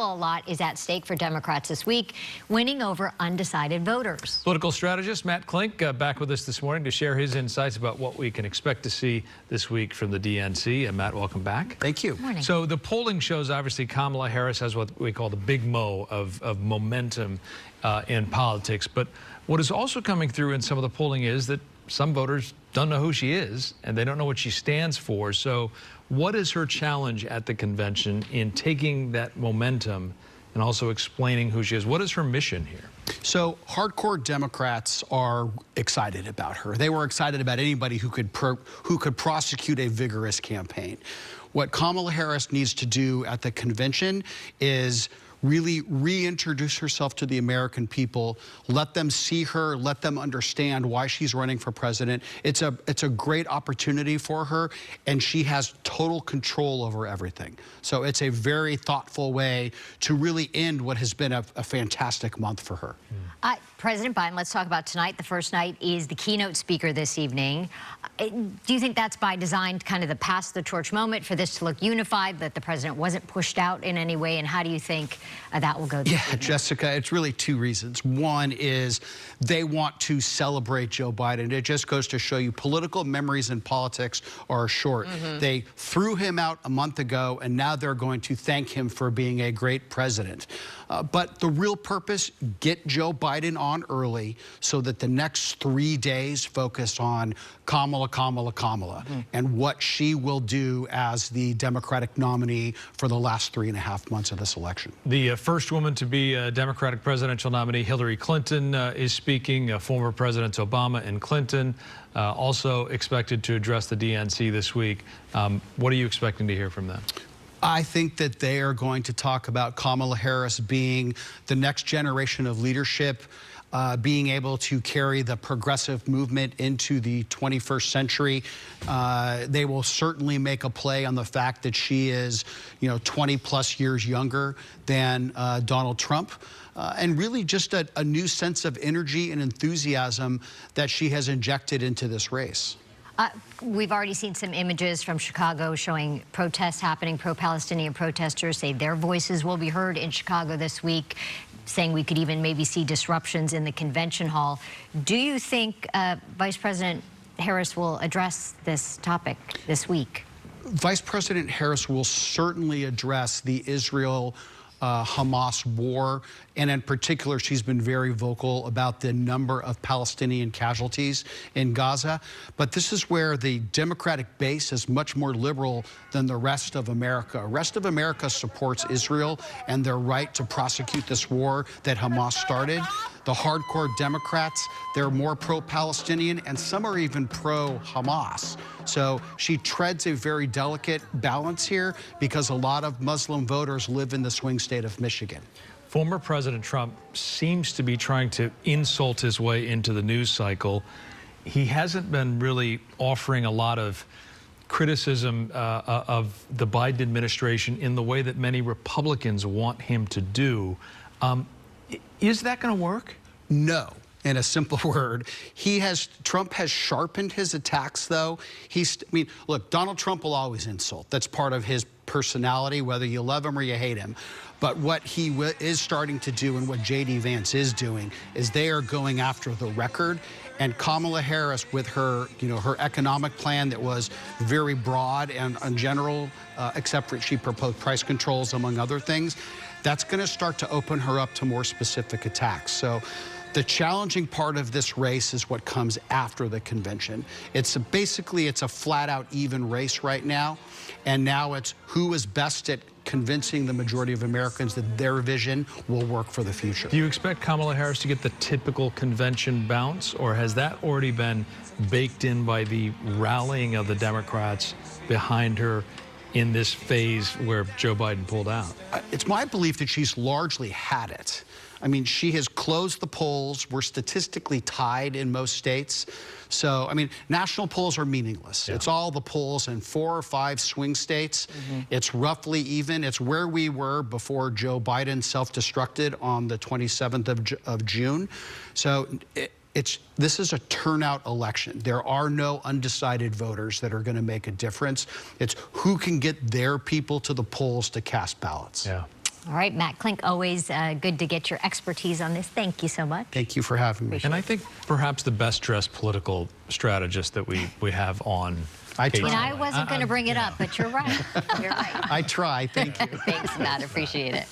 Well, a lot is at stake for Democrats this week, winning over undecided voters. Political strategist Matt Klink back with us this morning to share his insights about what we can expect to see this week from the DNC. Matt, welcome back. Thank you. Morning. So the polling shows obviously Kamala Harris has what we call the big mo of momentum in politics. But what is also coming through in some of the polling is that some voters don't know who she is and they don't know what she stands for. So what is her challenge at the convention in taking that momentum and also explaining who she is? What is her mission here? So hardcore Democrats are excited about her. They were excited about anybody who could prosecute a vigorous campaign. What Kamala Harris needs to do at the convention is really reintroduce herself to the American people, let them see her, let them understand why she's running for president. It's a great opportunity for her, and she has total control over everything. So it's a very thoughtful way to really end what has been a fantastic month for her. President Biden, let's talk about tonight. The first night is the keynote speaker this evening. Do you think that's by design, kind of the pass the torch moment for this to look unified, that the president wasn't pushed out in any way? And how do you think that will go this evening? Jessica, it's really two reasons. One is they want to celebrate Joe Biden. It just goes to show you political memories in politics are short. They threw him out a month ago, and now they're going to thank him for being a great president. But the real purpose, get Joe Biden on early so that the next 3 days focus on Kamala, and what she will do as the Democratic nominee for the last 3.5 months of this election. The first woman to be a Democratic presidential nominee, Hillary Clinton, is speaking. Former Presidents Obama and Clinton also expected to address the DNC this week. What are you expecting to hear from them? I think that they are going to talk about Kamala Harris being the next generation of leadership, being able to carry the progressive movement into the 21st century. They will certainly make a play on the fact that she is, 20+ years younger than Donald Trump. And really just a new sense of energy and enthusiasm that she has injected into this race. We've already seen some images from Chicago showing protests happening. Pro-Palestinian protesters say their voices will be heard in Chicago this week, saying we could even maybe see disruptions in the convention hall. Do you think Vice President Harris will address this topic this week? Vice President Harris will certainly address the Israel-Hamas war, and in particular, she's been very vocal about the number of Palestinian casualties in Gaza. But this is where the Democratic base is much more liberal than the rest of America. The rest of America supports Israel and their right to prosecute this war that Hamas started. The hardcore Democrats, they're more pro-Palestinian, and some are even pro-Hamas. So she treads a very delicate balance here because a lot of Muslim voters live in the swing state of Michigan. Former President Trump seems to be trying to insult his way into the news cycle. He hasn't been really offering a lot of criticism of the Biden administration in the way that many Republicans want him to do. Is that going to work? No. In a simple word, Trump has sharpened his attacks, though. Look, Donald Trump will always insult. That's part of his personality, whether you love him or you hate him. But what he is starting to do, and what J.D. Vance is doing, is they are going after the record. And Kamala Harris, with her, her economic plan that was very broad and general, except for she proposed price controls, among other things, that's going to start to open her up to more specific attacks. So the challenging part of this race is what comes after the convention. Basically a flat-out even race right now, and now it's who is best at convincing the majority of Americans that their vision will work for the future. Do you expect Kamala Harris to get the typical convention bounce, or has that already been baked in by the rallying of the Democrats behind her in this phase where Joe Biden pulled out? It's my belief that she's largely had it. I mean, she has closed the polls. We're statistically tied in most states. So, national polls are meaningless. Yeah. It's all the polls in 4 or 5 swing states. It's roughly even. It's where we were before Joe Biden self-destructed on the 27th of June. So this is a turnout election. There are no undecided voters that are going to make a difference. It's who can get their people to the polls to cast ballots. Yeah. All right, Matt Klink, always good to get your expertise on this. Thank you so much. Thank you for having me. And I think perhaps the best dressed political strategist that we have on. I try. And I wasn't going to bring it up, but you're right. You're right. I try. Thank you. Thanks, Matt. Appreciate it.